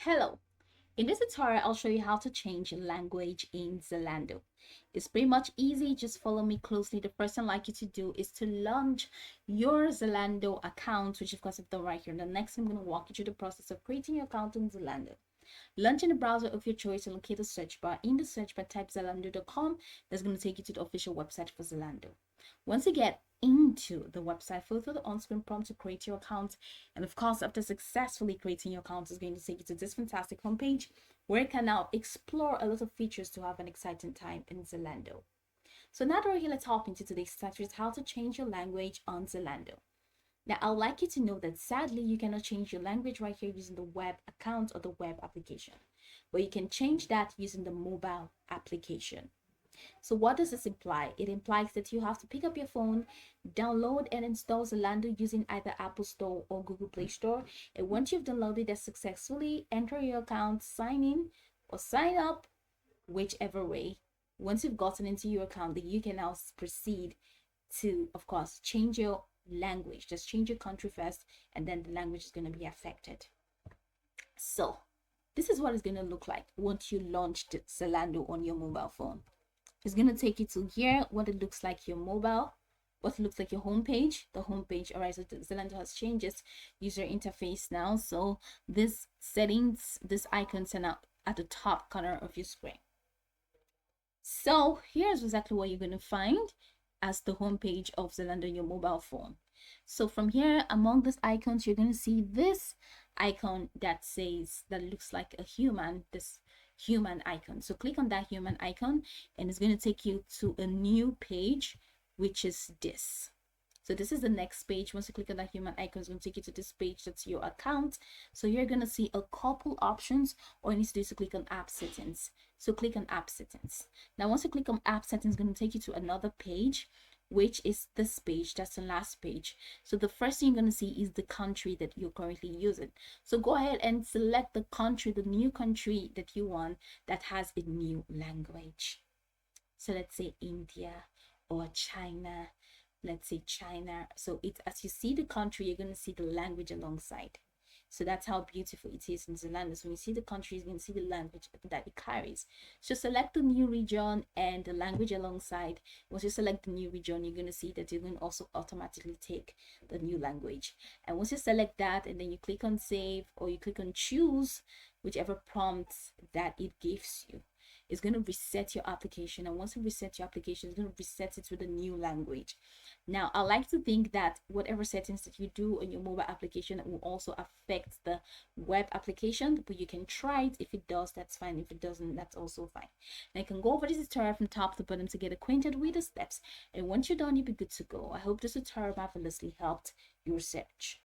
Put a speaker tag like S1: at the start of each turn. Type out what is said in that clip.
S1: Hello, in this tutorial I'll show you how to change language in Zalando. It's pretty much easy, just follow me closely. The first thing I'd like you to do is to launch your Zalando account, which of course I've done right here. And the next I'm going to walk you through the process of creating your account in Zalando. Launch in the browser of your choice and locate the search bar. In the search bar, type Zalando.com. That's going to take you to the official website for Zalando. Once you get into the website, follow the on-screen prompt to create your account. And of course, after successfully creating your account, it's going to take you to this fantastic homepage where you can now explore a lot of features to have an exciting time in Zalando. So now that we're here, let's hop into today's tutorial, how to change your language on Zalando. Now, I'd like you to know that sadly, you cannot change your language right here using the web account or the web application, but you can change that using the mobile application. So what does this imply? It implies that you have to pick up your phone, download and install Zalando using either Apple Store or Google Play Store. And once you've downloaded that successfully, enter your account, sign in or sign up, whichever way. Once you've gotten into your account, then you can now proceed to, of course, change your language. Just change your country first, and then the language is going to be affected. So this is what it's going to look like once you launched Zalando on your mobile phone. It's going to take you to here, what it looks like your mobile, what it looks like your homepage. The homepage, all right, so Zalando has changed its user interface now. So this settings, this icons are now at the top corner of your screen. So here's exactly what you're going to find as the homepage of Zalando on your mobile phone. So from here, among these icons, you're going to see this icon that says, that looks like a human, this human icon. So click on that human icon and it's going to take you to a new page, which is this. So this is the next page. Once you click on that human icon, it's going to take you to this page. That's your account. So you're going to see a couple options, or you need to do is to click on app settings. So click on app settings. Now, once you click on app settings, it's going to take you to another page, which is this page. That's the last page. So the first thing you're going to see is the country that you're currently using. So go ahead and select the country, the new country that you want that has a new language. So let's say India or China. Let's say China. So it's, as you see the country, you're going to see the language alongside. So that's how beautiful it is in Zalando. So when you see the country, you're going to see the language that it carries. So select the new region and the language alongside. Once you select the new region, you're going to see that you're going to also automatically take the new language. And once you select that, and then you click on save, or you click on choose, whichever prompt that it gives you, it's going to reset your application. And once you reset your application, it's going to reset it to the new language. Now, I like to think that whatever settings that you do on your mobile application will also affect the web application, but you can try it. If it does, that's fine. If it doesn't, that's also fine. Now, you can go over this tutorial from top to bottom to get acquainted with the steps. And once you're done, you'll be good to go. I hope this tutorial marvelously helped your search.